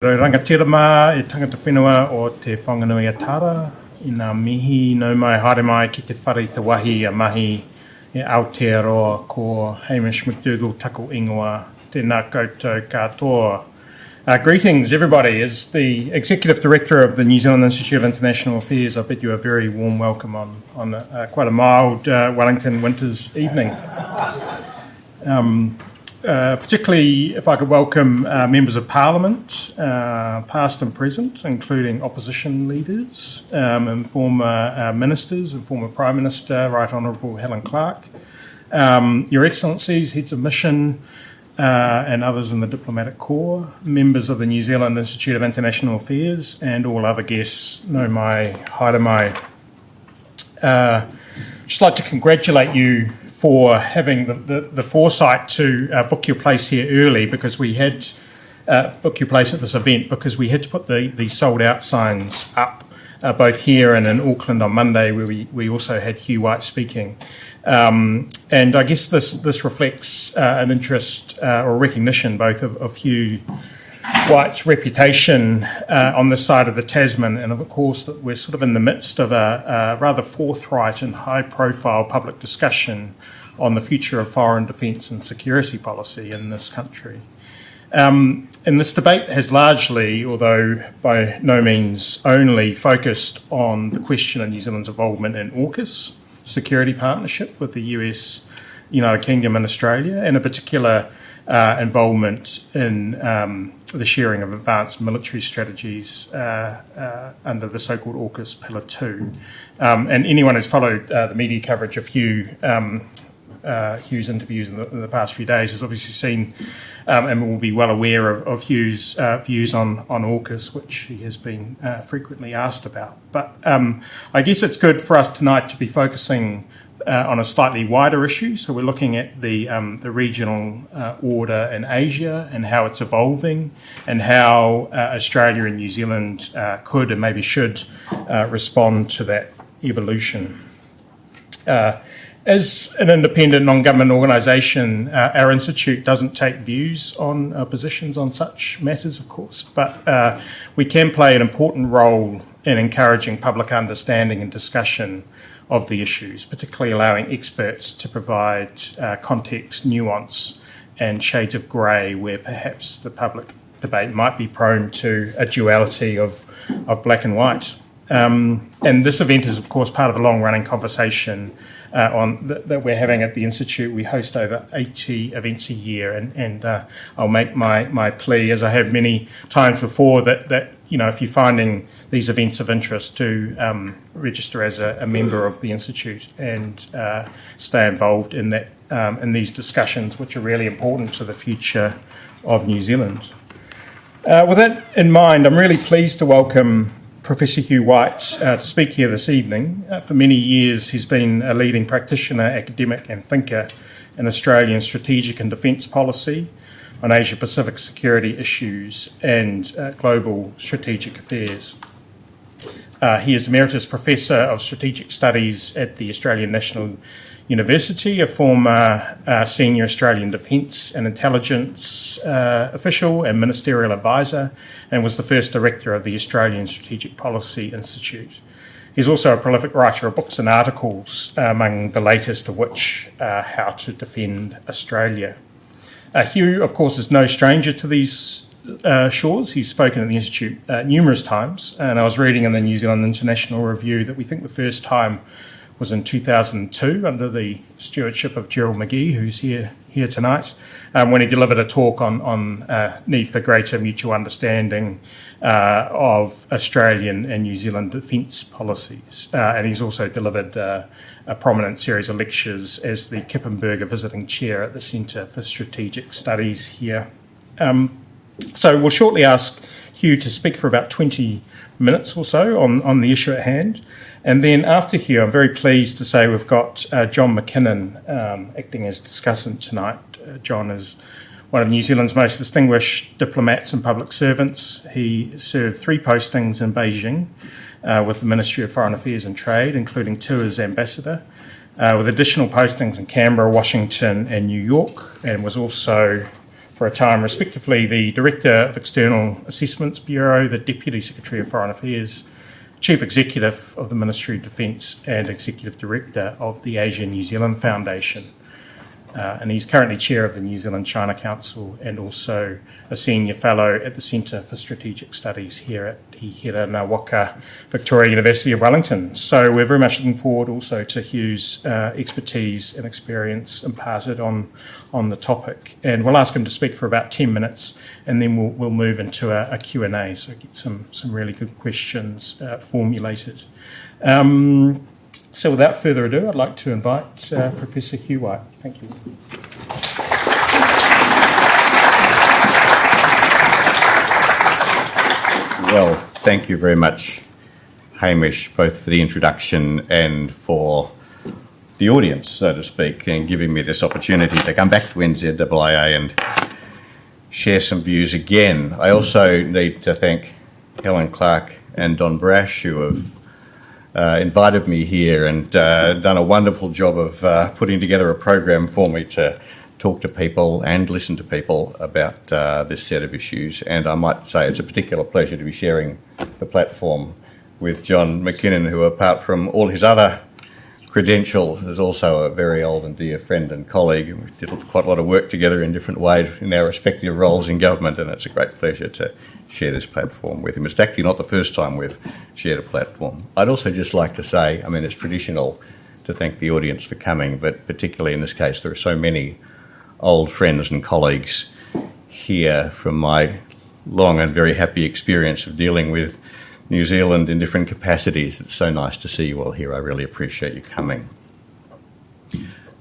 Rangatirama e tangata whenua o te whanganui atara I ngā mihi no mai haere mai ki te whare te wahi a mahi e Aotearoa ko Hamish McDougall Tackle Ingoa tēnā koutou katoa. Greetings everybody. As the Executive Director of the New Zealand Institute of International Affairs, I bid you a very warm welcome on quite a mild Wellington winter's evening. Particularly if I could welcome members of Parliament, past and present, including opposition leaders and former ministers and former Prime Minister, Right Honourable Helen Clark, Your Excellencies, Heads of Mission and others in the Diplomatic Corps, members of the New Zealand Institute of International Affairs and all other guests, no mai, haere mai. Just like to congratulate you for having the foresight to book your place here early, because we had book your place at this event because we had to put the sold out signs up both here and in Auckland on Monday, where we also had Hugh White speaking. And I guess this reflects an interest or recognition both of Hugh White's reputation on this side of the Tasman, and of course that we're sort of in the midst of a rather forthright and high-profile public discussion on the future of foreign defence and security policy in this country. And this debate has largely, although by no means only, focused on the question of New Zealand's involvement in AUKUS, security partnership with the US, United Kingdom and Australia, and in particular involvement in the sharing of advanced military strategies under the so-called AUKUS Pillar 2. And anyone who's followed the media coverage of Hugh's interviews in the past few days has obviously seen and will be well aware of Hugh's views on AUKUS, which he has been frequently asked about. But I guess it's good for us tonight to be focusing on a slightly wider issue. So we're looking at the regional order in Asia and how it's evolving, and how Australia and New Zealand could and maybe should respond to that evolution. As an independent non-government organisation, our institute doesn't take views on positions on such matters, of course, but we can play an important role in encouraging public understanding and discussion of the issues, particularly allowing experts to provide context, nuance and shades of grey where perhaps the public debate might be prone to a duality of black and white. And this event is, of course, part of a long-running conversation that we're having at the Institute. We host over 80 events a year, and I'll make my plea, as I have many times before, that if you're finding these events of interest, to register as a member of the Institute and stay involved in that in these discussions, which are really important to the future of New Zealand. With that in mind, I'm really pleased to welcome Professor Hugh White to speak here this evening. For many years, he's been a leading practitioner, academic and thinker in Australian strategic and defence policy, on Asia-Pacific security issues and global strategic affairs. He is Emeritus Professor of Strategic Studies at the Australian National University, a former senior Australian Defence and Intelligence official and ministerial advisor, and was the first director of the Australian Strategic Policy Institute. He's also a prolific writer of books and articles, among the latest of which How to Defend Australia. Hugh, of course, is no stranger to these shores. He's spoken at the Institute numerous times, and I was reading in the New Zealand International Review that we think the first time was in 2002 under the stewardship of Gerald McGee, who's here tonight, when he delivered a talk on need for greater mutual understanding of Australian and New Zealand defence policies. And he's also delivered a prominent series of lectures as the Kippenberger Visiting Chair at the Centre for Strategic Studies here. So we'll shortly ask Hugh to speak for about 20 minutes or so on the issue at hand. And then after Hugh, I'm very pleased to say we've got John McKinnon acting as discussant tonight. John is one of New Zealand's most distinguished diplomats and public servants. He served 3 postings in Beijing with the Ministry of Foreign Affairs and Trade, including 2 as ambassador, with additional postings in Canberra, Washington and New York, and was also for a time, respectively the Director of External Assessments Bureau, the Deputy Secretary of Foreign Affairs, Chief Executive of the Ministry of Defence and Executive Director of the Asia New Zealand Foundation. And he's currently Chair of the New Zealand-China Council and also a Senior Fellow at the Centre for Strategic Studies here at the Herenga, Waka, Victoria University of Wellington. So we're very much looking forward also to Hugh's expertise and experience imparted on the topic. And we'll ask him to speak for about 10 minutes and then we'll move into a Q&A, so get some really good questions formulated. So without further ado, I'd like to invite Professor Hugh White. Thank you. Well, thank you very much, Hamish, both for the introduction and for the audience, so to speak, and giving me this opportunity to come back to NZIIA and share some views again. I also need to thank Helen Clark and Don Brash, who have invited me here and done a wonderful job of putting together a program for me to talk to people and listen to people about this set of issues. And I might say it's a particular pleasure to be sharing the platform with John McKinnon, who, apart from all his other credentials, is also a very old and dear friend and colleague. We did quite a lot of work together in different ways in our respective roles in government, and it's a great pleasure to share this platform with him. It's actually not the first time we've shared a platform. I'd also just like to say, I mean, it's traditional to thank the audience for coming, but particularly in this case, there are so many old friends and colleagues here from my long and very happy experience of dealing with New Zealand in different capacities. It's so nice to see you all here. I really appreciate you coming.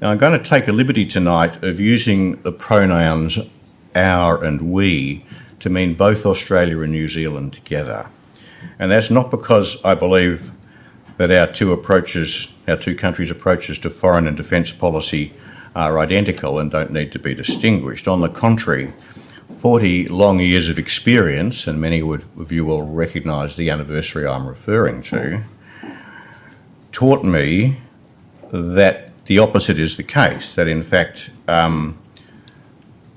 Now, I'm going to take a liberty tonight of using the pronouns our and we to mean both Australia and New Zealand together. And that's not because I believe that our two countries' approaches to foreign and defence policy are identical and don't need to be distinguished. On the contrary, 40 long years of experience, and many of you will recognise the anniversary I'm referring to, taught me that the opposite is the case, that in fact,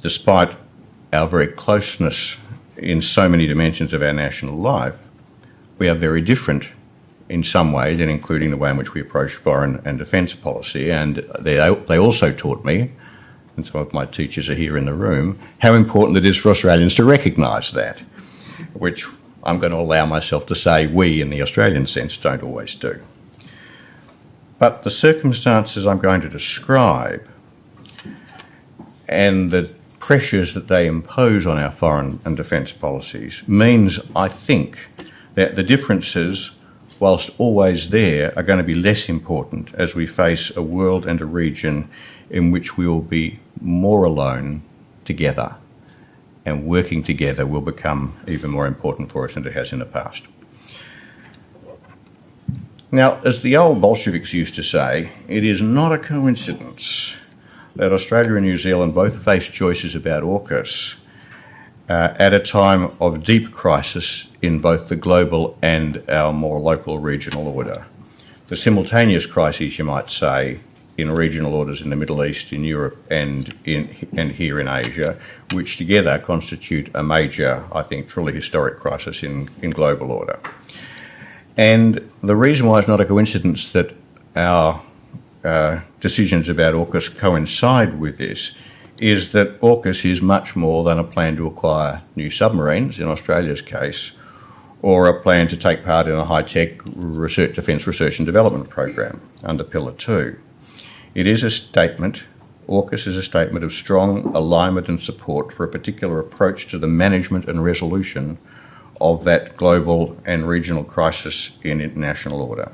despite our very closeness in so many dimensions of our national life, we are very different in some ways, and including the way in which we approach foreign and defence policy. And they also taught me, and some of my teachers are here in the room, how important it is for Australians to recognise that, which I'm going to allow myself to say we, in the Australian sense, don't always do. But the circumstances I'm going to describe and the pressures that they impose on our foreign and defence policies means, I think, that the differences, whilst always there, are going to be less important as we face a world and a region in which we will be more alone together, and working together will become even more important for us than it has in the past. Now, as the old Bolsheviks used to say, it is not a coincidence that Australia and New Zealand both face choices about AUKUS at a time of deep crisis in both the global and our more local regional order. The simultaneous crises, you might say, in regional orders in the Middle East, in Europe and here in Asia, which together constitute a major, I think, truly historic crisis in global order. And the reason why it's not a coincidence that our decisions about AUKUS coincide with this is that AUKUS is much more than a plan to acquire new submarines, in Australia's case, or a plan to take part in a high-tech defence research and development program under Pillar 2. It is a statement, AUKUS is a statement of strong alignment and support for a particular approach to the management and resolution of that global and regional crisis in international order.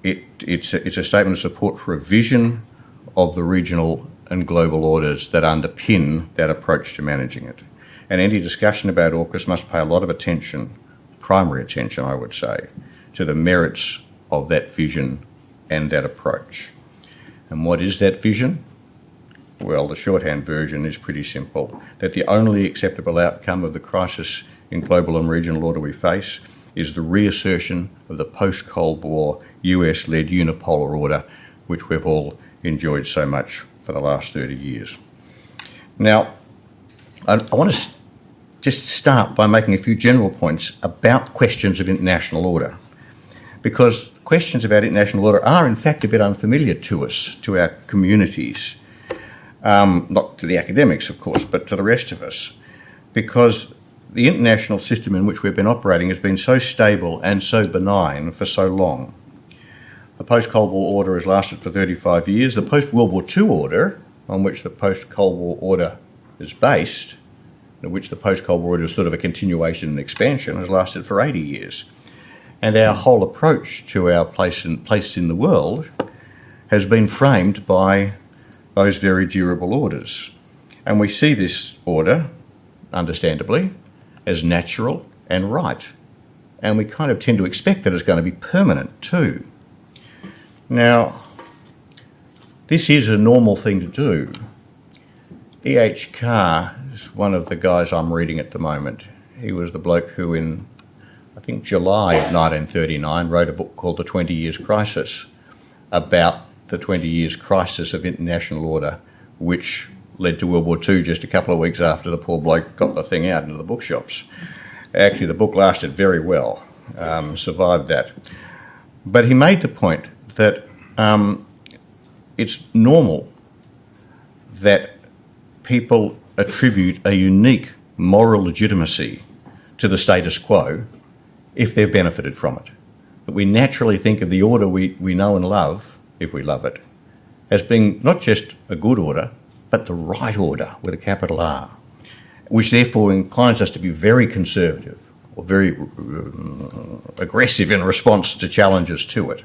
It's a statement of support for a vision of the regional and global orders that underpin that approach to managing it. And any discussion about AUKUS must pay a lot of attention, primary attention I would say, to the merits of that vision and that approach. And what is that vision? Well, the shorthand version is pretty simple, that the only acceptable outcome of the crisis in global and regional order we face is the reassertion of the post-Cold War US-led unipolar order, which we've all enjoyed so much for the last 30 years. Now, I want to just start by making a few general points about questions of international order, because questions about international order are in fact a bit unfamiliar to us, to our communities, not to the academics of course, but to the rest of us, because the international system in which we've been operating has been so stable and so benign for so long. The post-Cold War order has lasted for 35 years. The post-World War II order, on which the post-Cold War order is based, in which the post-Cold War order is sort of a continuation and expansion, has lasted for 80 years. And our whole approach to our place in the world has been framed by those very durable orders. And we see this order, understandably, as natural and right. And we kind of tend to expect that it's going to be permanent too. Now, this is a normal thing to do. E.H. Carr is one of the guys I'm reading at the moment. He was the bloke who in, I think, July of 1939 wrote a book called The 20 Years Crisis, about the 20 years crisis of international order, which led to World War II just a couple of weeks after the poor bloke got the thing out into the bookshops. Actually, the book lasted very well, survived that. But he made the point that it's normal that people attribute a unique moral legitimacy to the status quo if they've benefited from it. But we naturally think of the order we know and love, if we love it, as being not just a good order, but the right order with a capital R, which therefore inclines us to be very conservative or very aggressive in response to challenges to it.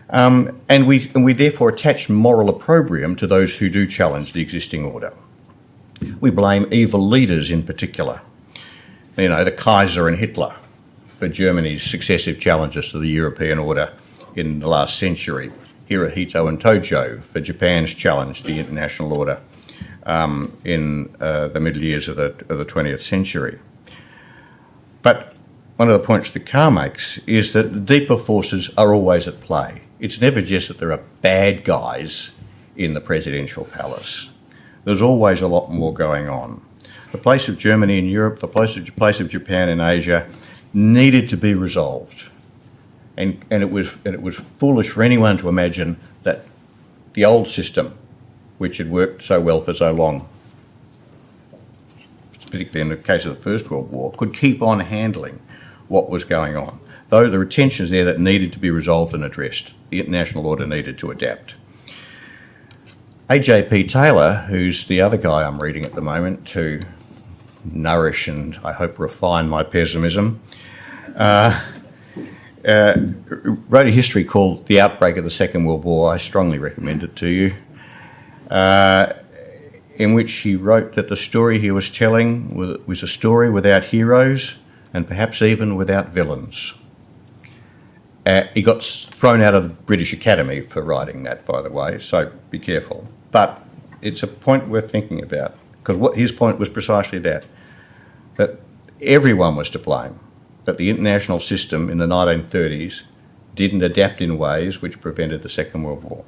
And we therefore attach moral opprobrium to those who do challenge the existing order. We blame evil leaders in particular, the Kaiser and Hitler, for Germany's successive challenges to the European order in the last century. Hirohito and Tojo for Japan's challenge to the international order in the middle years of the 20th century. But one of the points that Carr makes is that the deeper forces are always at play. It's never just that there are bad guys in the presidential palace. There's always a lot more going on. The place of Germany in Europe, the place of Japan in Asia needed to be resolved. And it was foolish for anyone to imagine that the old system, which had worked so well for so long, particularly in the case of the First World War, could keep on handling what was going on. Though there were tensions there that needed to be resolved and addressed. The international order needed to adapt. A.J.P. Taylor, who's the other guy I'm reading at the moment to nourish and I hope refine my pessimism, wrote a history called The Outbreak of the Second World War. I strongly recommend it to you, in which he wrote that the story he was telling was a story without heroes and perhaps even without villains. He got thrown out of the British Academy for writing that, by the way, so be careful. But it's a point worth thinking about, because his point was precisely that everyone was to blame, that the international system in the 1930s didn't adapt in ways which prevented the Second World War.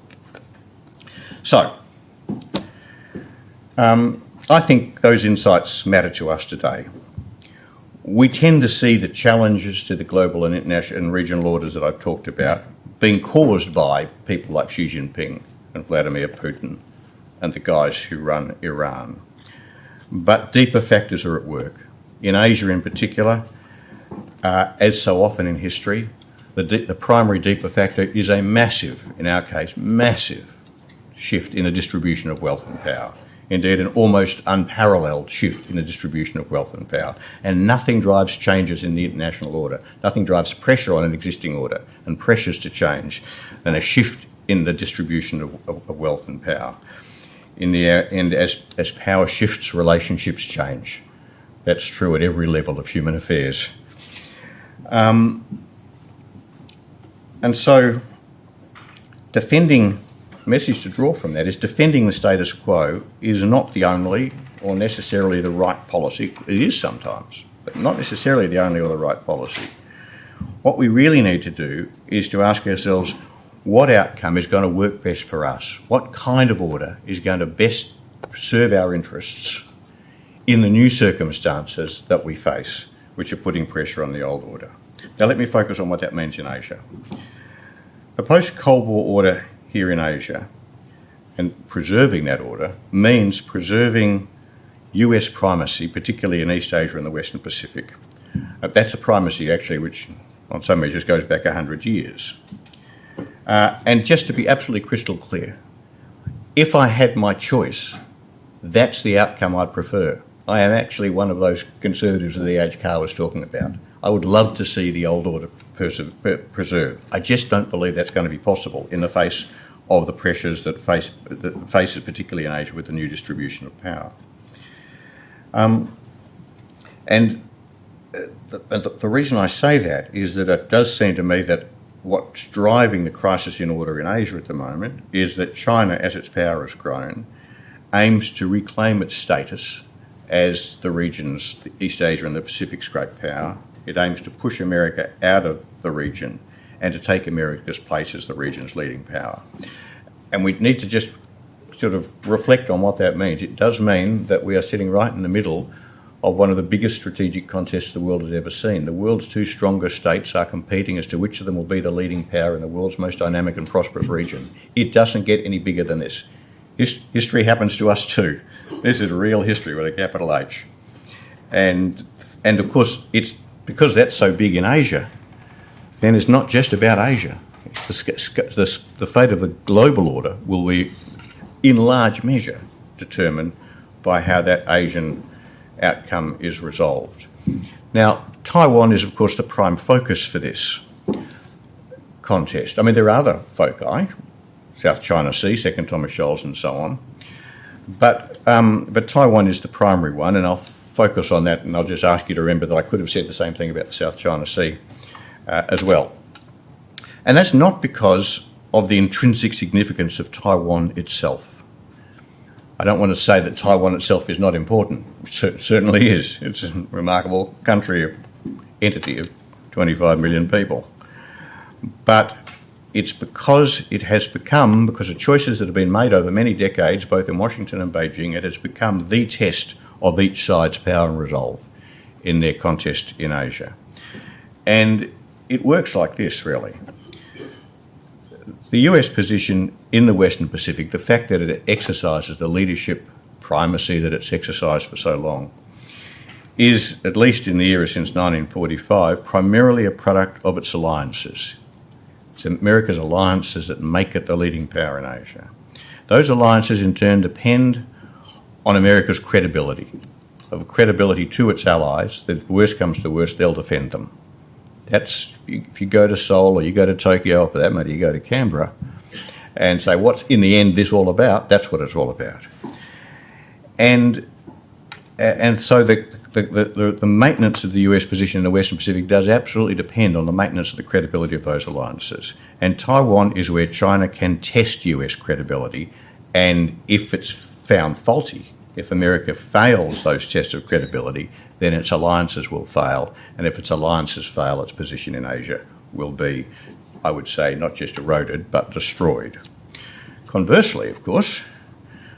So, I think those insights matter to us today. We tend to see the challenges to the global and international and regional orders that I've talked about being caused by people like Xi Jinping and Vladimir Putin and the guys who run Iran. But deeper factors are at work. In Asia in particular, as so often in history, the primary deeper factor is a massive, in our case, massive shift in the distribution of wealth and power. Indeed, an almost unparalleled shift in the distribution of wealth and power. And nothing drives changes in the international order. Nothing drives pressure on an existing order and pressures to change than a shift in the distribution of wealth and power. And as power shifts, relationships change. That's true at every level of human affairs. And so message to draw from that is defending the status quo is not the only or necessarily the right policy. It is sometimes, but not necessarily the only or the right policy. What we really need to do is to ask ourselves, what outcome is going to work best for us? What kind of order is going to best serve our interests in the new circumstances that we face, which are putting pressure on the old order. Now let me focus on what that means in Asia. The post-Cold War order here in Asia, and preserving that order, means preserving US primacy, particularly in East Asia and the Western Pacific. That's a primacy, actually, which on some measures goes back 100 years. And just to be absolutely crystal clear, if I had my choice, that's the outcome I'd prefer. I am actually one of those conservatives that the AUKUS was talking about. I would love to see the old order preserved. I just don't believe that's going to be possible in the face of the pressures that faces particularly in Asia with the new distribution of power. And the reason I say that is that it does seem to me that what's driving the crisis in order in Asia at the moment is that China, as its power has grown, aims to reclaim its status as the region's, East Asia and the Pacific's great power. It aims to push America out of the region and to take America's place as the region's leading power. And we need to just sort of reflect on what that means. It does mean that we are sitting right in the middle of one of the biggest strategic contests the world has ever seen. The world's two strongest states are competing as to which of them will be the leading power in the world's most dynamic and prosperous region. It doesn't get any bigger than this. History happens to us too. This is real history with a capital H. And of course, it's because that's so big in Asia, then it's not just about Asia. The fate of the global order will be, in large measure, determined by how that Asian outcome is resolved. Now, Taiwan is, of course, the prime focus for this contest. I mean, there are other foci, South China Sea, Second Thomas Shoals, and so on. But Taiwan is the primary one, and I'll focus on that, and I'll just ask you to remember that I could have said the same thing about the South China Sea as well. And that's not because of the intrinsic significance of Taiwan itself. I don't want to say that Taiwan itself is not important. It certainly is. It's a remarkable country, entity of 25 million people. But it's because it has become, because of choices that have been made over many decades, both in Washington and Beijing, it has become the test of each side's power and resolve in their contest in Asia. And it works like this, really. The US position in the Western Pacific, the fact that it exercises the leadership primacy that it's exercised for so long, is, at least in the era since 1945, primarily a product of its alliances. It's America's alliances that make it the leading power in Asia. Those alliances, in turn, depend on America's credibility, of credibility to its allies, that if the worst comes to worst, they'll defend them. That's, if you go to Seoul or you go to Tokyo, or for that matter, you go to Canberra, and say, what's in the end this all about? That's what it's all about. And so the maintenance of the US position in the Western Pacific does absolutely depend on the maintenance of the credibility of those alliances. And Taiwan is where China can test US credibility, and if it's found faulty, if America fails those tests of credibility, then its alliances will fail, and if its alliances fail, its position in Asia will be, I would say, not just eroded, but destroyed. Conversely, of course,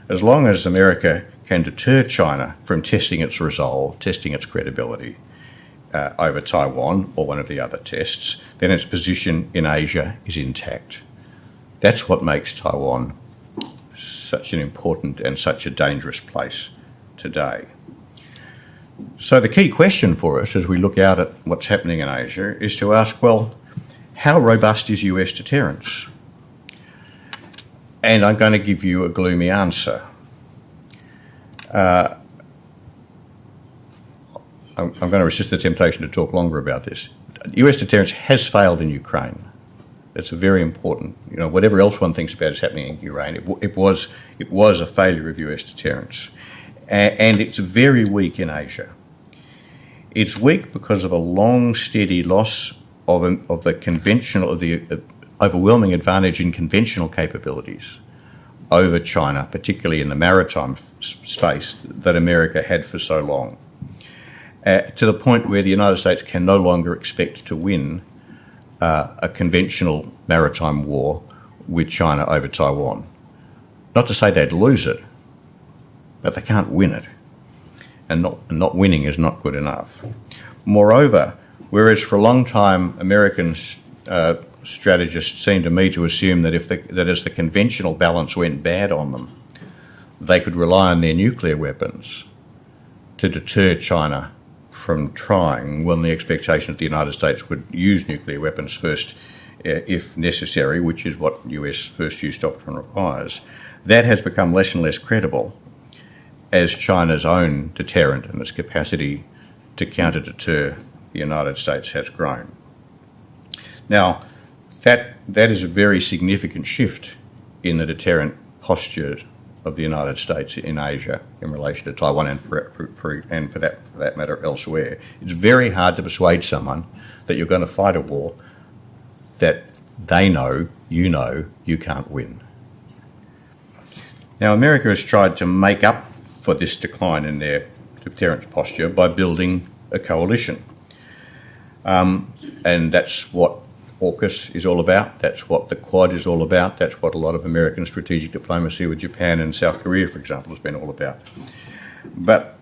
as long as America can deter China from testing its resolve, testing its credibility over Taiwan or one of the other tests, then its position in Asia is intact. That's what makes Taiwan such an important and such a dangerous place today. So the key question for us as we look out at what's happening in Asia is to ask, well, how robust is US deterrence? And I'm going to give you a gloomy answer. I'm going to resist the temptation to talk longer about this. US deterrence has failed in Ukraine. It's very important. You know, whatever else one thinks about is happening in Ukraine, it was a failure of US deterrence. And it's very weak in Asia. It's weak because of a long, steady loss of the overwhelming advantage in conventional capabilities over China, particularly in the maritime space that America had for so long, to the point where the United States can no longer expect to win a conventional maritime war with China over Taiwan. Not to say they'd lose it, but they can't win it. and not winning is not good enough. Moreover, whereas for a long time Americans strategists seemed to me to assume that as the conventional balance went bad on them, they could rely on their nuclear weapons to deter China from trying, when the expectation that the United States would use nuclear weapons first if necessary, which is what US first use doctrine requires. That has become less and less credible as China's own deterrent and its capacity to counter-deter the United States has grown. Now, that is a very significant shift in the deterrent posture of the United States in Asia in relation to Taiwan and for that matter elsewhere. It's very hard to persuade someone that you're going to fight a war that they know you can't win. Now, America has tried to make up for this decline in their deterrence posture by building a coalition. And that's what AUKUS is all about. That's what the Quad is all about. That's what a lot of American strategic diplomacy with Japan and South Korea, for example, has been all about. But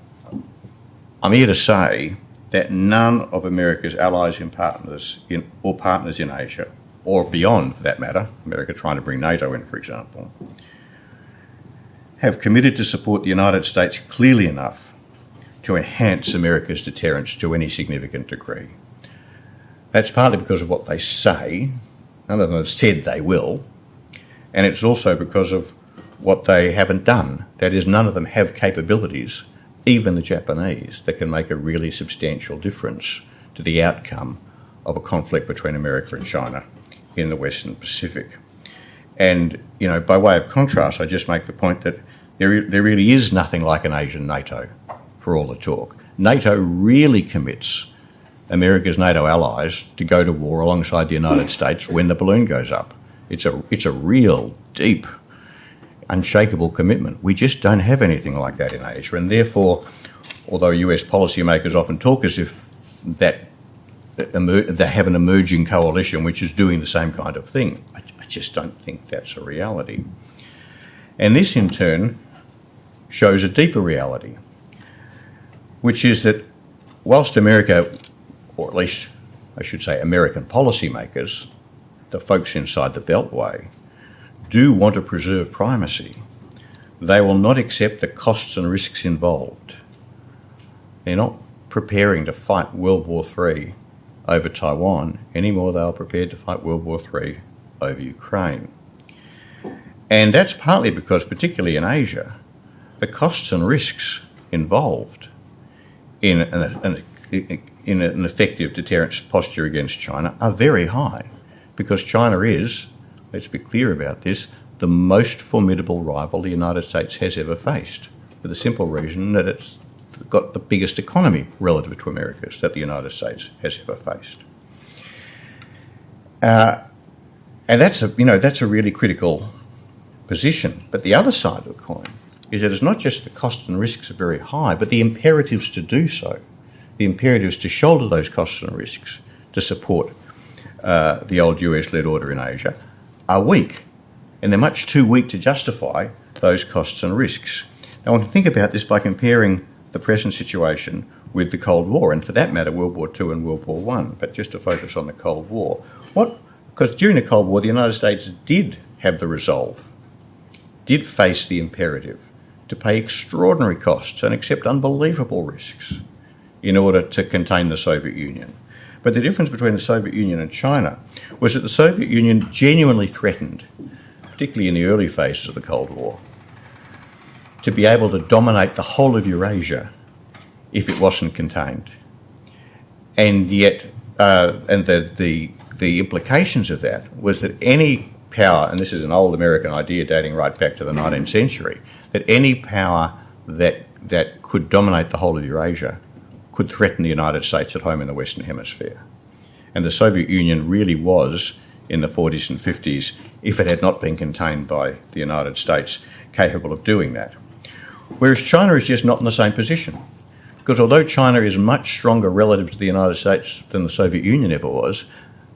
I'm here to say that none of America's allies and partners in Asia, or beyond for that matter, America trying to bring NATO in, for example, have committed to support the United States clearly enough to enhance America's deterrence to any significant degree. That's partly because of what they say. None of them have said they will. And it's also because of what they haven't done. That is, none of them have capabilities, even the Japanese, that can make a really substantial difference to the outcome of a conflict between America and China in the Western Pacific. And, by way of contrast, I just make the point that there really is nothing like an Asian NATO, for all the talk. NATO really commits America's NATO allies to go to war alongside the United States when the balloon goes up. It's a real, deep, unshakable commitment. We just don't have anything like that in Asia, and therefore, although US policymakers often talk as if they have an emerging coalition which is doing the same kind of thing, I just don't think that's a reality. And this, in turn, shows a deeper reality, which is that whilst America, or at least I should say American policymakers, the folks inside the Beltway, do want to preserve primacy, they will not accept the costs and risks involved. They're not preparing to fight World War III over Taiwan any more than they are prepared to fight World War III over Ukraine. And that's partly because, particularly in Asia, the costs and risks involved in an effective deterrence posture against China are very high, because China is, let's be clear about this, the most formidable rival the United States has ever faced, for the simple reason that it's got the biggest economy relative to America's that the United States has ever faced. And that's a really critical position. But the other side of the coin is that it's not just the costs and risks are very high, but the imperatives to do so, the imperatives to shoulder those costs and risks to support the old US-led order in Asia are weak. And they're much too weak to justify those costs and risks. Now, one can think about this by comparing the present situation with the Cold War, and for that matter, World War II and World War I, but just to focus on the Cold War. Because during the Cold War, the United States did have the resolve, did face the imperative to pay extraordinary costs and accept unbelievable risks in order to contain the Soviet Union. But the difference between the Soviet Union and China was that the Soviet Union genuinely threatened, particularly in the early phases of the Cold War, to be able to dominate the whole of Eurasia if it wasn't contained. And yet, the implications of that was that any power, and this is an old American idea dating right back to the 19th century, that any power that could dominate the whole of Eurasia could threaten the United States at home in the Western Hemisphere. And the Soviet Union really was, in the 40s and 50s, if it had not been contained by the United States, capable of doing that. Whereas China is just not in the same position. Because although China is much stronger relative to the United States than the Soviet Union ever was,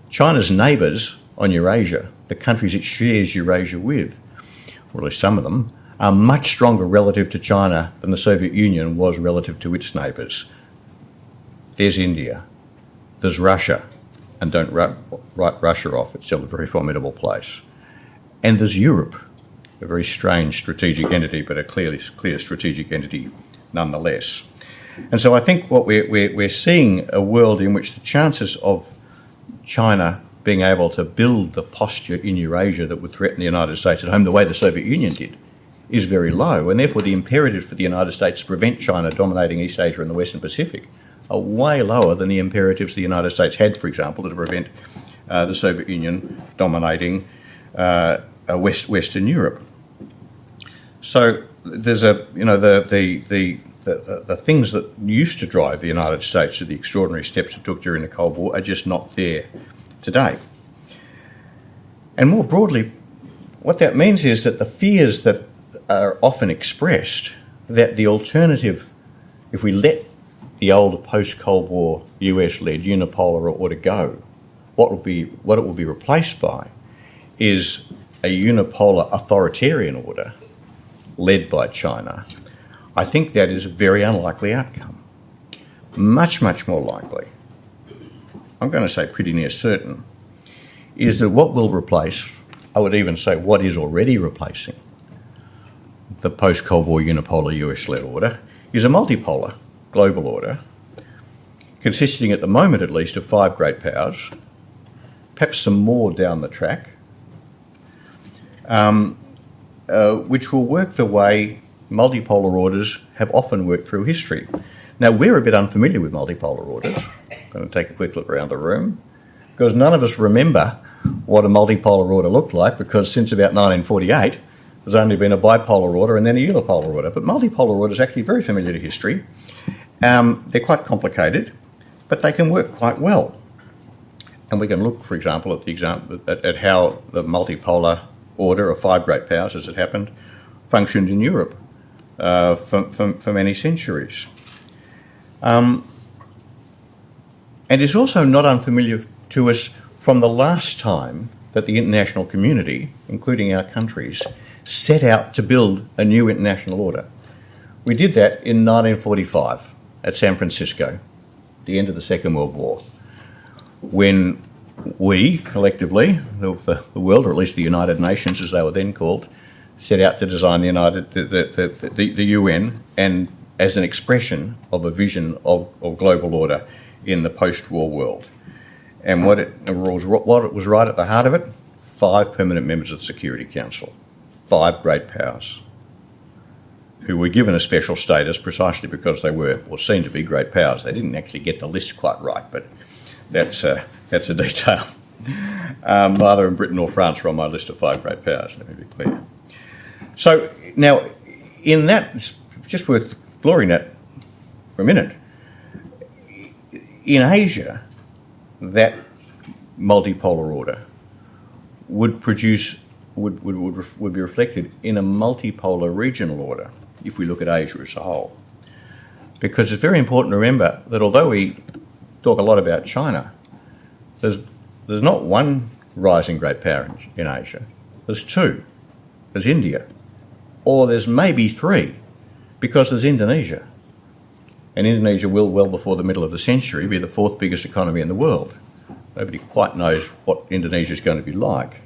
China's neighbours on Eurasia, the countries it shares Eurasia with, or at least some of them, are much stronger relative to China than the Soviet Union was relative to its neighbours. There's India, there's Russia, and don't write Russia off, it's still a very formidable place. And there's Europe, a very strange strategic entity, but a clear strategic entity nonetheless. And so I think what we're seeing a world in which the chances of China being able to build the posture in Eurasia that would threaten the United States at home the way the Soviet Union did is very low, and therefore the imperatives for the United States to prevent China dominating East Asia and the Western Pacific are way lower than the imperatives the United States had, for example, to prevent the Soviet Union dominating Western Europe. So there's the things that used to drive the United States to the extraordinary steps it took during the Cold War are just not there today. And more broadly, what that means is that the fears that are often expressed that the alternative, if we let the old post-Cold War US-led unipolar order go, what it will be replaced by is a unipolar authoritarian order led by China. I think that is a very unlikely outcome. Much, much more likely, I'm going to say pretty near certain, is that what will replace, I would even say what is already replacing the post-Cold War unipolar US-led order, is a multipolar global order consisting at the moment at least of 5 great powers, perhaps some more down the track, which will work the way multipolar orders have often worked through history. Now, we're a bit unfamiliar with multipolar orders. I'm going to take a quick look around the room, because none of us remember what a multipolar order looked like, because since about 1948, there's only been a bipolar order and then a unipolar order. But multipolar orders are actually very familiar to history. They're quite complicated, but they can work quite well. And we can look, for example, at how the multipolar order of 5 great powers, as it happened, functioned in Europe for many centuries. And it's also not unfamiliar to us from the last time that the international community, including our countries, set out to build a new international order. We did that in 1945 at San Francisco, the end of the Second World War, when we, collectively, the world, or at least the United Nations as they were then called, set out to design the UN and as an expression of a vision of global order in the post-war world. And what was right at the heart of it? 5 permanent members of the Security Council, 5 great powers, who were given a special status precisely because they were, or seemed to be, great powers. They didn't actually get the list quite right, but that's a detail. Neither in Britain nor France are on my list of 5 great powers, let me be clear. So now, in that, it's just worth exploring that for a minute. In Asia, that multipolar order would be reflected in a multipolar regional order, if we look at Asia as a whole. Because it's very important to remember that although we talk a lot about China, there's not one rising great power in Asia. There's 2. There's India. Or there's maybe 3, because there's Indonesia. And Indonesia will, well before the middle of the century, be the 4th biggest economy in the world. Nobody quite knows what Indonesia is going to be like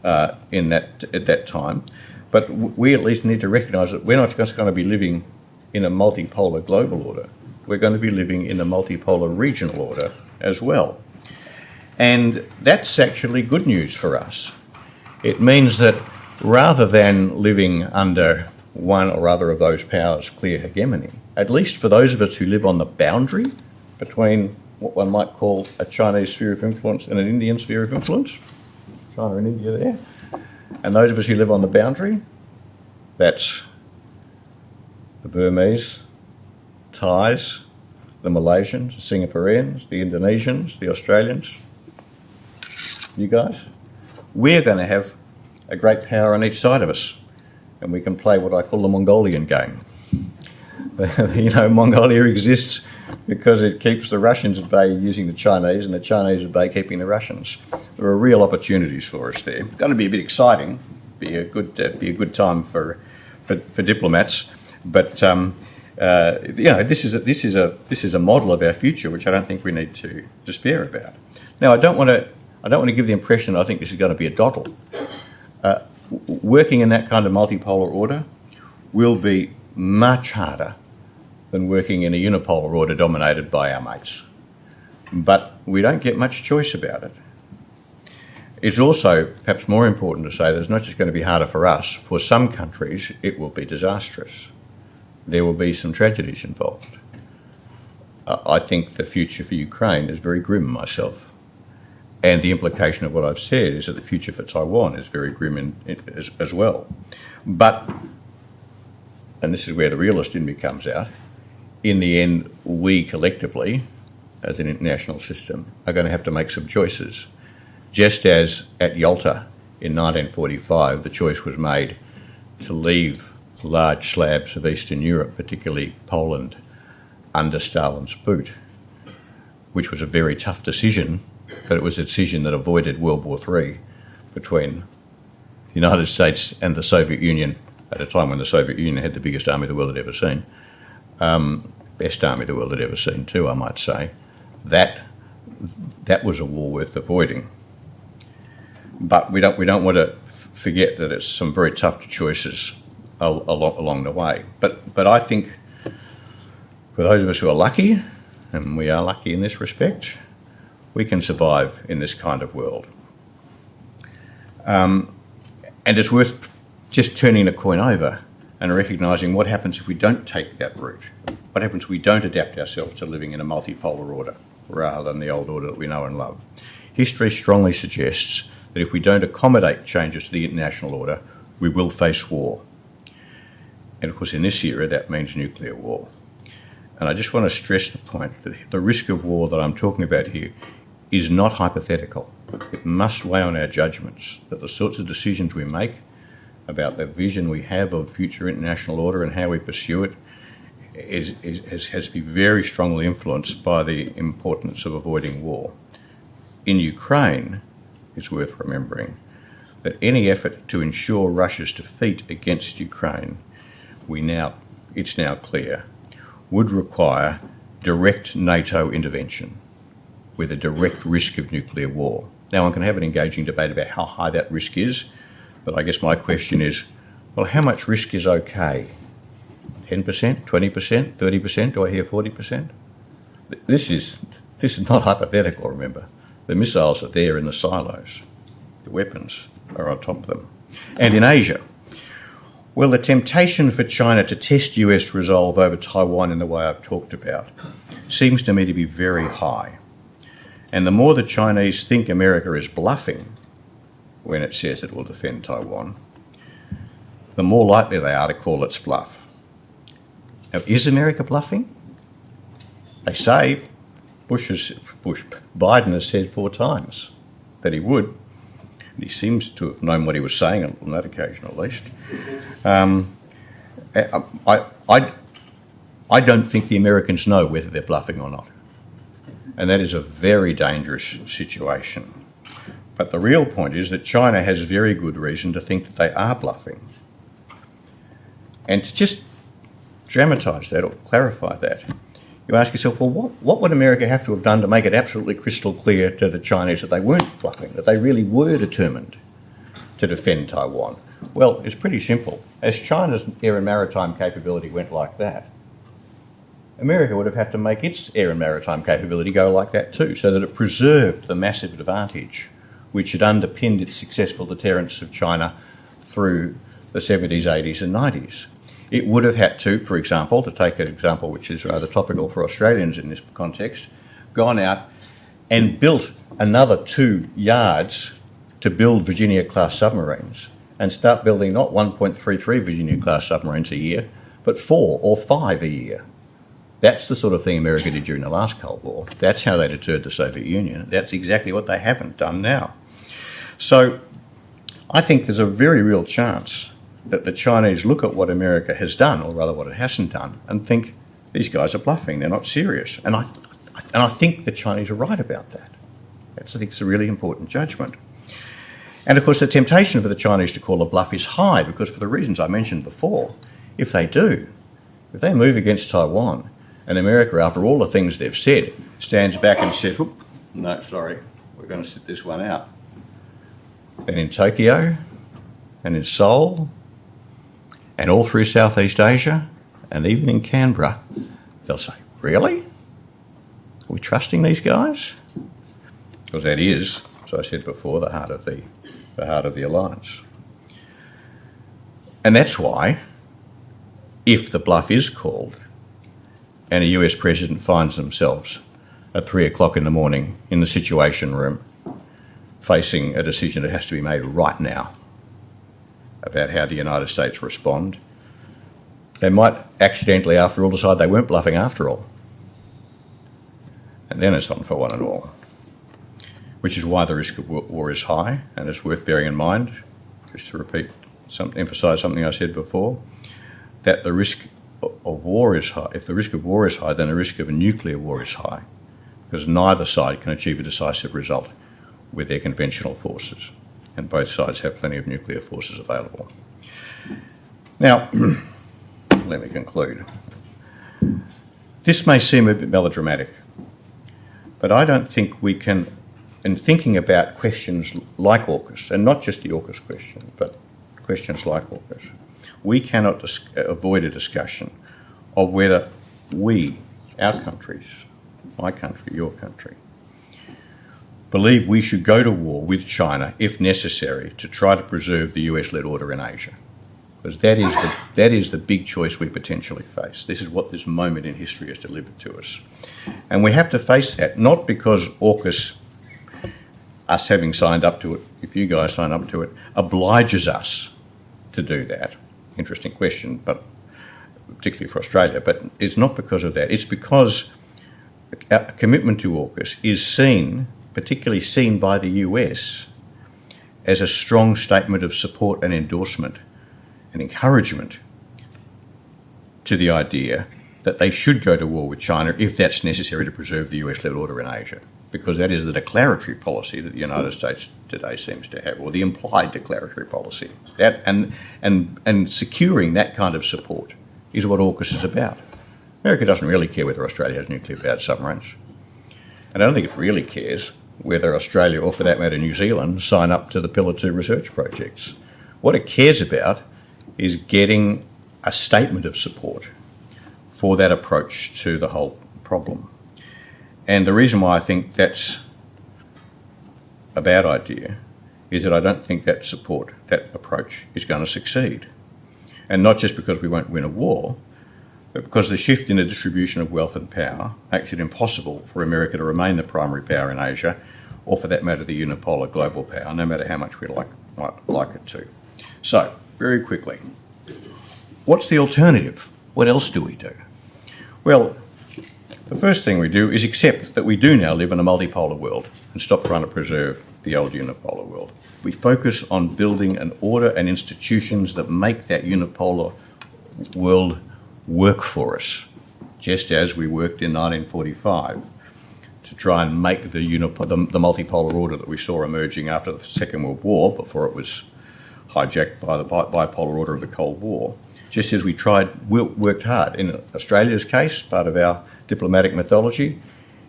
at that time. But we at least need to recognise that we're not just going to be living in a multipolar global order. We're going to be living in a multipolar regional order as well. And that's actually good news for us. It means that rather than living under one or other of those powers' clear hegemony, at least for those of us who live on the boundary between what one might call a Chinese sphere of influence and an Indian sphere of influence, China and India there, and those of us who live on the boundary, that's the Burmese, Thais, the Malaysians, the Singaporeans, the Indonesians, the Australians, you guys, we're going to have a great power on each side of us, and we can play what I call the Mongolian game. Mongolia exists because it keeps the Russians at bay using the Chinese, and the Chinese at bay keeping the Russians. There are real opportunities for us there. It's going to be a bit exciting. Be a good time for for diplomats. But this is a model of our future, which I don't think we need to despair about. Now, I don't want to give the impression that I think this is going to be a doddle. Working in that kind of multipolar order will be much harder than working in a unipolar order dominated by our mates. But we don't get much choice about it. It's also perhaps more important to say that it's not just going to be harder for us. For some countries, it will be disastrous. There will be some tragedies involved. I think the future for Ukraine is very grim myself. And the implication of what I've said is that the future for Taiwan is very grim as well. But, and this is where the realist in me comes out, in the end, we collectively, as an international system, are going to have to make some choices. Just as at Yalta in 1945, the choice was made to leave large slabs of Eastern Europe, particularly Poland, under Stalin's boot, which was a very tough decision, but it was a decision that avoided World War III between the United States and the Soviet Union at a time when the Soviet Union had the biggest army the world had ever seen. Best army the world had ever seen too, I might say. That was a war worth avoiding. But we don't want to forget that it's some very tough choices along the way. But I think for those of us who are lucky, and we are lucky in this respect, we can survive in this kind of world. And it's worth just turning the coin over and recognising what happens if we don't take that route. What happens if we don't adapt ourselves to living in a multipolar order rather than the old order that we know and love. History strongly suggests that if we don't accommodate changes to the international order, we will face war. And of course, in this era, that means nuclear war. And I just want to stress the point that the risk of war that I'm talking about here is not hypothetical. It must weigh on our judgments, that the sorts of decisions we make about the vision we have of future international order and how we pursue it has to be very strongly influenced by the importance of avoiding war. In Ukraine, it's worth remembering that any effort to ensure Russia's defeat against Ukraine, it's now clear, would require direct NATO intervention with a direct risk of nuclear war. Now, one can have an engaging debate about how high that risk is, but I guess my question is, well, how much risk is okay? 10%, 20%, 30%? Do I hear 40%? This is not hypothetical, remember. The missiles are there in the silos. The weapons are on top of them. And in Asia, well, the temptation for China to test US resolve over Taiwan in the way I've talked about seems to me to be very high. And the more the Chinese think America is bluffing when it says it will defend Taiwan, the more likely they are to call its bluff. Now, is America bluffing? They say Biden has said 4 times that he would. He seems to have known what he was saying on that occasion, at least. I don't think the Americans know whether they're bluffing or not. And that is a very dangerous situation. But the real point is that China has very good reason to think that they are bluffing. And to just dramatise that or clarify that, you ask yourself, well, what would America have to have done to make it absolutely crystal clear to the Chinese that they weren't bluffing, that they really were determined to defend Taiwan? Well, it's pretty simple. As China's air and maritime capability went like that, America would have had to make its air and maritime capability go like that too, so that it preserved the massive advantage which had underpinned its successful deterrence of China through the 70s, 80s and 90s. It would have had to, for example, to take an example which is rather topical for Australians in this context, gone out and built another 2 yards to build Virginia-class submarines and start building not 1.33 Virginia-class submarines a year, but 4 or 5 a year. That's the sort of thing America did during the last Cold War. That's how they deterred the Soviet Union. That's exactly what they haven't done now. So I think there's a very real chance that the Chinese look at what America has done, or rather what it hasn't done, and think these guys are bluffing, they're not serious. And I think the Chinese are right about that. I think it's a really important judgment. And of course, the temptation for the Chinese to call a bluff is high because, for the reasons I mentioned before, if they move against Taiwan, and America, after all the things they've said, stands back and says, no, sorry, we're going to sit this one out. And in Tokyo, and in Seoul, and all through Southeast Asia, and even in Canberra, they'll say, really? Are we trusting these guys? Because that is, as I said before, the heart of the alliance. And that's why, if the bluff is called, and a US president finds themselves at 3 o'clock in the morning in the Situation Room facing a decision that has to be made right now about how the United States respond, they might accidentally, after all, decide they weren't bluffing after all. And then it's on for one and all. Which is why the risk of war is high, and it's worth bearing in mind, just to emphasise something I said before, that the risk of war is high. If the risk of war is high, then the risk of a nuclear war is high, because neither side can achieve a decisive result with their conventional forces, and both sides have plenty of nuclear forces available. Now, let me conclude. This may seem a bit melodramatic, but I don't think we can, in thinking about questions like AUKUS, and not just the AUKUS question, but questions like AUKUS, we cannot avoid a discussion of whether we, our countries, my country, your country, believe we should go to war with China, if necessary, to try to preserve the US-led order in Asia. Because that is the big choice we potentially face. This is what this moment in history has delivered to us. And we have to face that, not because AUKUS, us having signed up to it, if you guys sign up to it, obliges us to do that. Interesting question, but particularly for Australia. But it's not because of that. It's because a commitment to AUKUS is seen, particularly seen by the US, as a strong statement of support and endorsement and encouragement to the idea that they should go to war with China if that's necessary to preserve the US-led order in Asia, because that is the declaratory policy that the United States today seems to have, or the implied declaratory policy. That and securing that kind of support is what AUKUS is about. America doesn't really care whether Australia has nuclear-powered submarines. And I don't think it really cares whether Australia, or for that matter New Zealand, sign up to the Pillar 2 research projects. What it cares about is getting a statement of support for that approach to the whole problem. And the reason why I think that's a bad idea is that I don't think that support, that approach, is going to succeed. And not just because we won't win a war, but because the shift in the distribution of wealth and power makes it impossible for America to remain the primary power in Asia, or for that matter the unipolar global power, no matter how much we might like it to. So, very quickly, what's the alternative? What else do we do? Well, the first thing we do is accept that we do now live in a multipolar world and stop trying to preserve the old unipolar world. We focus on building an order and institutions that make that unipolar world work for us, just as we worked in 1945 to try and make the multipolar order that we saw emerging after the Second World War, before it was hijacked by the bipolar order of the Cold War. Just as we worked hard. In Australia's case, part of our diplomatic mythology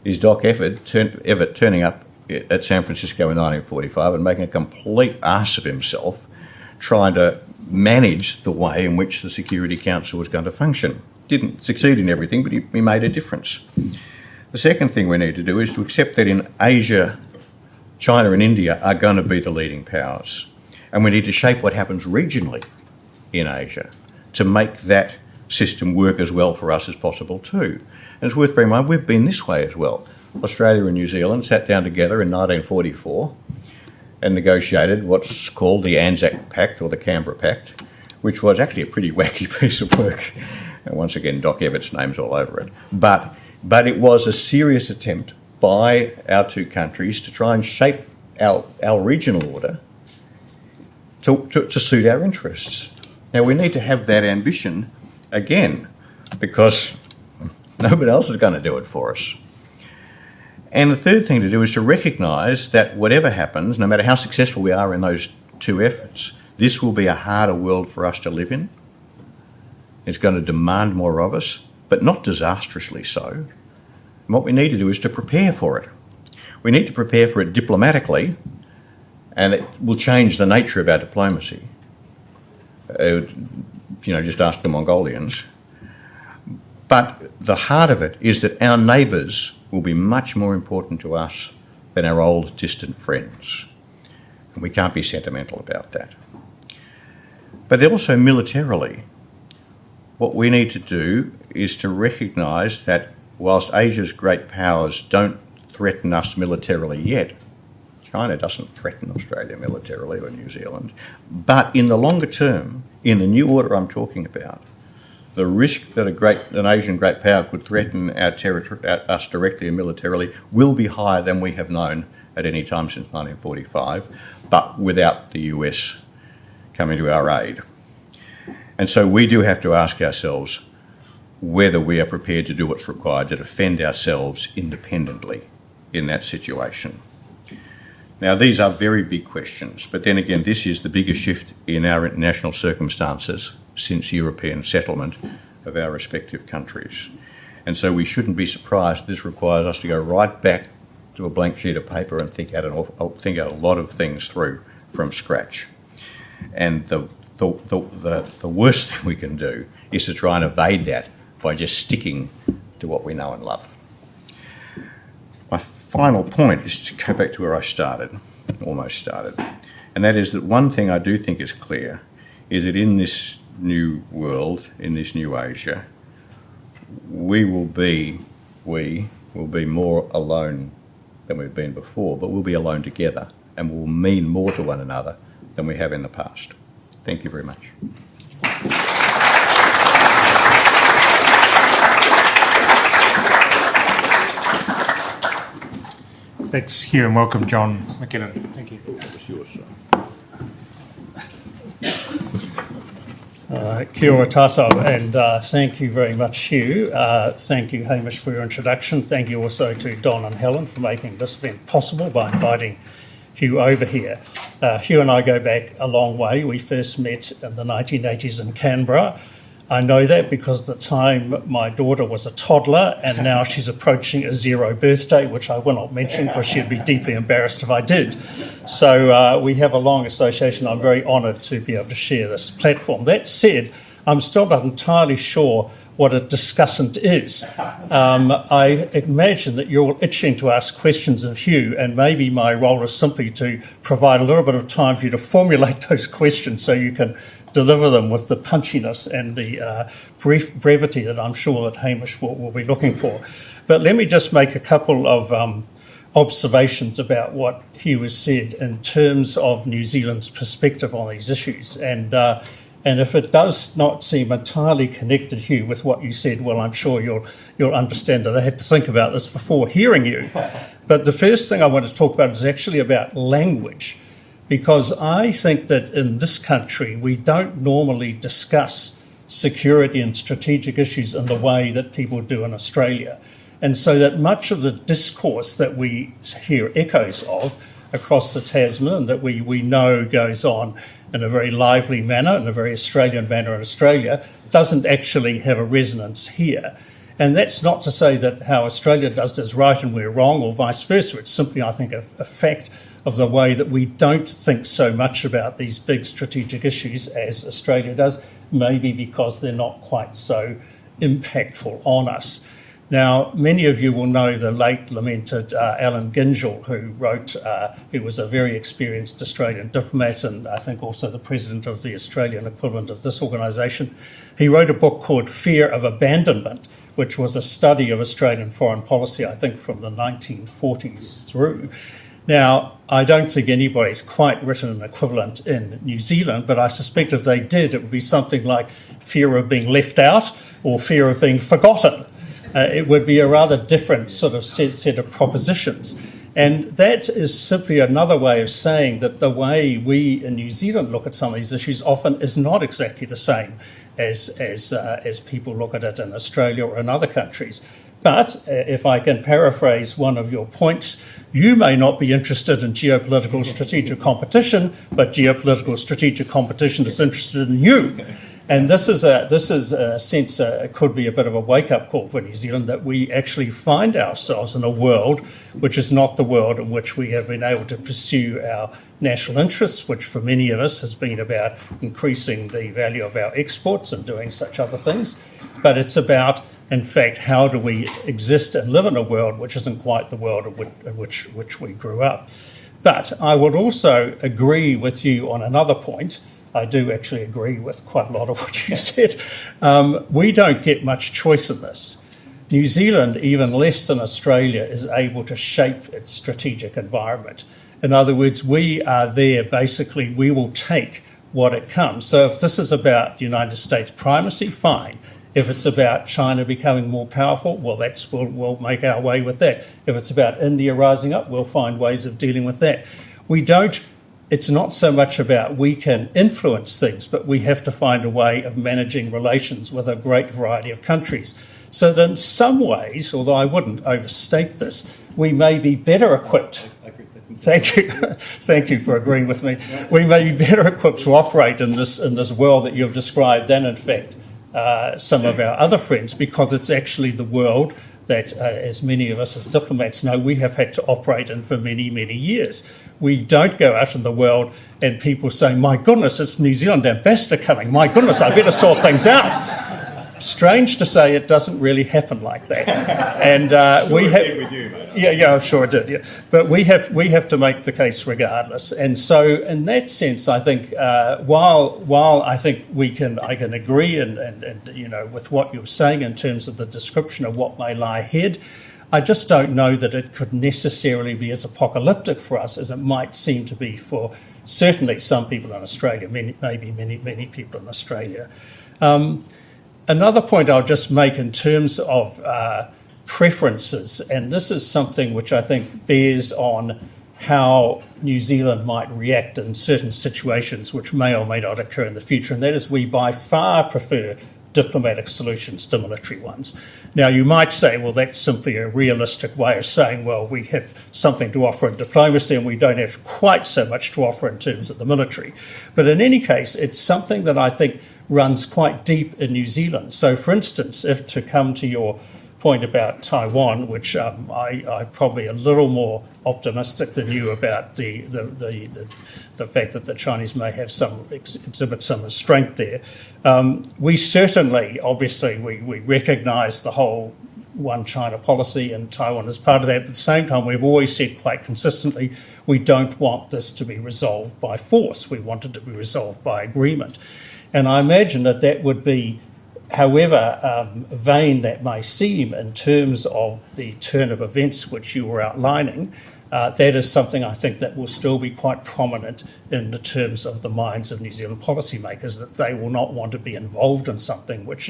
is Doc Everett turning up at San Francisco in 1945 and making a complete ass of himself, trying to manage the way in which the Security Council was going to function. Didn't succeed in everything, but he made a difference. The second thing we need to do is to accept that in Asia, China and India are going to be the leading powers. And we need to shape what happens regionally in Asia to make that system work as well for us as possible too. And it's worth bearing in mind, we've been this way as well. Australia and New Zealand sat down together in 1944 and negotiated what's called the Anzac Pact, or the Canberra Pact, which was actually a pretty wacky piece of work. And once again, Doc Everett's name's all over it. But it was a serious attempt by our two countries to try and shape our regional order to suit our interests. Now, we need to have that ambition again, because nobody else is going to do it for us. And the third thing to do is to recognise that whatever happens, no matter how successful we are in those two efforts, this will be a harder world for us to live in. It's going to demand more of us, but not disastrously so. And what we need to do is to prepare for it. We need to prepare for it diplomatically, and it will change the nature of our diplomacy. Just ask the Mongolians. But the heart of it is that our neighbours will be much more important to us than our old distant friends. And we can't be sentimental about that. But also militarily, what we need to do is to recognise that whilst Asia's great powers don't threaten us militarily yet, China doesn't threaten Australia militarily or New Zealand, but in the longer term, in the new order I'm talking about, the risk that an Asian great power could threaten our territory, us directly and militarily, will be higher than we have known at any time since 1945, but without the US coming to our aid. And so we do have to ask ourselves whether we are prepared to do what's required to defend ourselves independently in that situation. Now, these are very big questions, but then again, this is the biggest shift in our international circumstances since European settlement of our respective countries. And so we shouldn't be surprised this requires us to go right back to a blank sheet of paper and think out a lot of things through from scratch. And the worst thing we can do is to try and evade that by just sticking to what we know and love. My final point is to go back to where I almost started, and that is that one thing I do think is clear is that in this new world, in this new Asia, we will be more alone than we've been before, but we'll be alone together and will mean more to one another than we have in the past. Thank you very much. Thanks, Hugh, and welcome, John McKinnon. Thank you. Kia ora tātou, and thank you very much, Hugh. Thank you, Hamish, for your introduction. Thank you also to Don and Helen for making this event possible by inviting Hugh over here. Hugh and I go back a long way. We first met in the 1980s in Canberra. I know that because at the time my daughter was a toddler and now she's approaching a 0 birthday, which I will not mention because she'd be deeply embarrassed if I did. So we have a long association. I'm very honoured to be able to share this platform. That said, I'm still not entirely sure what a discussant is. I imagine that you're itching to ask questions of Hugh, and maybe my role is simply to provide a little bit of time for you to formulate those questions so you can deliver them with the punchiness and the brevity that I'm sure that Hamish will be looking for. But let me just make a couple of observations about what Hugh has said in terms of New Zealand's perspective on these issues. And if it does not seem entirely connected, Hugh, with what you said, well, I'm sure you'll understand that I had to think about this before hearing you. But the first thing I want to talk about is actually about language, because I think that in this country we don't normally discuss security and strategic issues in the way that people do in Australia. And so that much of the discourse that we hear echoes of across the Tasman and that we know goes on in a very lively manner, in a very Australian manner in Australia, doesn't actually have a resonance here. And that's not to say that how Australia does it is right and we're wrong, or vice versa. It's simply, I think, a fact of the way that we don't think so much about these big strategic issues as Australia does, maybe because they're not quite so impactful on us. Now, many of you will know the late lamented Alan Gyngell, who was a very experienced Australian diplomat and I think also the president of the Australian equivalent of this organisation. He wrote a book called Fear of Abandonment, which was a study of Australian foreign policy, I think, from the 1940s through. Now, I don't think anybody's quite written an equivalent in New Zealand, but I suspect if they did, it would be something like fear of being left out or fear of being forgotten. It would be a rather different sort of set of propositions. And that is simply another way of saying that the way we in New Zealand look at some of these issues often is not exactly the same as people look at it in Australia or in other countries. But if I can paraphrase one of your points, you may not be interested in geopolitical strategic competition, but geopolitical strategic competition is interested in you. And this is a sense, it could be a bit of a wake-up call for New Zealand, that we actually find ourselves in a world which is not the world in which we have been able to pursue our national interests, which for many of us has been about increasing the value of our exports and doing such other things. But it's about, in fact, how do we exist and live in a world which isn't quite the world in which we grew up. But I would also agree with you on another point. I do actually agree with quite a lot of what you said. We don't get much choice in this. New Zealand, even less than Australia, is able to shape its strategic environment. In other words, we are there, basically, we will take what it comes. So if this is about the United States primacy, fine. If it's about China becoming more powerful, well, we'll make our way with that. If it's about India rising up, we'll find ways of dealing with that. It's not so much about we can influence things, but we have to find a way of managing relations with a great variety of countries. So that in some ways, although I wouldn't overstate this, we may be better equipped. Thank you. Thank you for agreeing with me. We may be better equipped to operate in this world that you've described than, in fact, some of our other friends, because it's actually the world that, as many of us as diplomats know, we have had to operate in for many, many years. We don't go out in the world and people say, my goodness, it's New Zealand ambassador coming. My goodness, I better sort things out. Strange to say, it doesn't really happen like that. And we have, with you, mate. Yeah, I'm sure it did. Yeah, but we have to make the case regardless. And so, in that sense, I think while I think I can agree and with what you're saying in terms of the description of what may lie ahead, I just don't know that it could necessarily be as apocalyptic for us as it might seem to be for certainly some people in Australia, maybe many people in Australia. Another point I'll just make in terms of preferences, and this is something which I think bears on how New Zealand might react in certain situations which may or may not occur in the future, and that is we by far prefer diplomatic solutions to military ones. Now, you might say, well, that's simply a realistic way of saying, well, we have something to offer in diplomacy and we don't have quite so much to offer in terms of the military. But in any case, it's something that I think runs quite deep in New Zealand. So, for instance, if to come to your point about Taiwan, which I probably a little more optimistic than you about the fact that the Chinese may have exhibit some restraint there. We certainly, obviously, we recognise the whole one China policy, and Taiwan is part of that. At the same time, we've always said quite consistently, we don't want this to be resolved by force. We want it to be resolved by agreement. And I imagine that would be, however vain that may seem in terms of the turn of events which you were outlining, that is something I think that will still be quite prominent in the terms of the minds of New Zealand policymakers, that they will not want to be involved in something which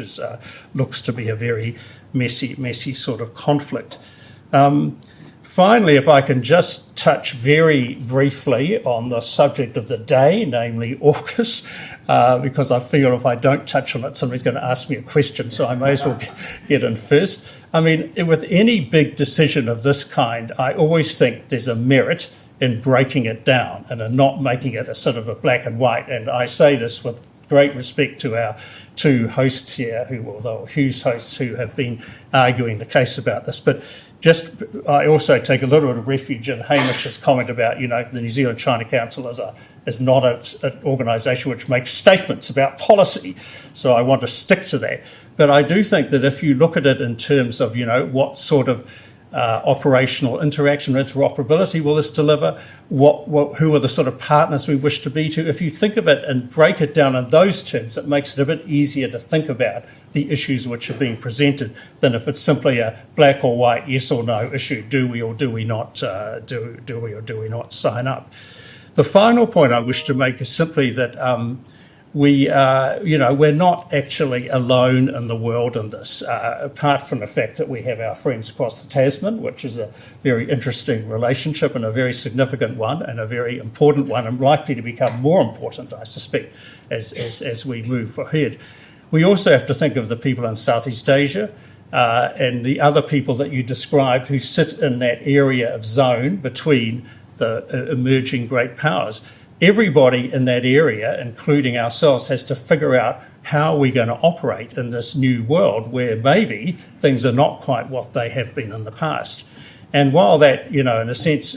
looks to be a very messy sort of conflict. Finally, if I can just touch very briefly on the subject of the day, namely AUKUS, because I feel if I don't touch on it, somebody's going to ask me a question, so I may as well get in first. I mean, with any big decision of this kind, I always think there's a merit in breaking it down and in not making it a sort of a black and white. And I say this with great respect to our two hosts here, Hugh's hosts, who have been arguing the case about this. But I also take a little bit of refuge in Hamish's comment about, the New Zealand China Council is not an organisation which makes statements about policy. So I want to stick to that. But I do think that if you look at it in terms of, what sort of operational interaction, interoperability will this deliver? Who are the sort of partners we wish to be to? If you think of it and break it down in those terms, it makes it a bit easier to think about the issues which are being presented than if it's simply a black or white, yes or no issue. Do we or do we not sign up? The final point I wish to make is simply that we're not actually alone in the world in this, apart from the fact that we have our friends across the Tasman, which is a very interesting relationship and a very significant one and a very important one, and likely to become more important, I suspect, as we move ahead. We also have to think of the people in Southeast Asia. and the other people that you described who sit in that area of zone between the emerging great powers. Everybody in that area, including ourselves, has to figure out how we're going to operate in this new world where maybe things are not quite what they have been in the past. And while that, in a sense,